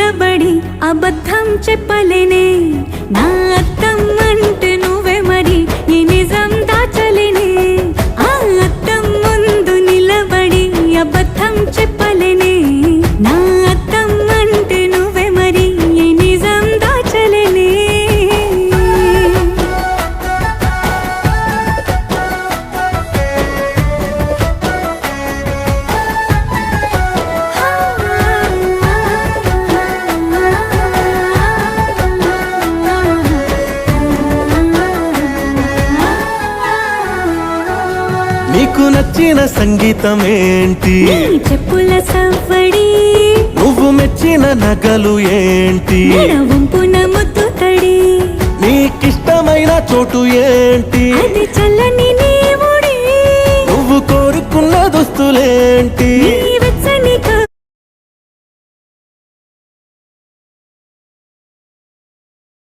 నిలబడి అబద్ధం చెప్పలేనే నా అద్దం అంటే నువ్వే మరి ఈ నిజం దాచలేనే ఆ అద్దం ముందు నిలబడి అబద్ధం చెప్పలేనే నా అద్దం అంటే నువ్వే మరి ఈ నిజం దాచలేనే నీకు నచ్చిన సంగీతం ఏంటి నీ చెప్పుల సవ్వడి నువ్వు మెచ్చిన నగలు ఏంటి వంపున ముద్దు తడి నీకిష్టమైన చోటు ఏంటి అది చల్లని నీ ఒడి నువ్వు కోరుకున్న దుస్తులేంటి నీ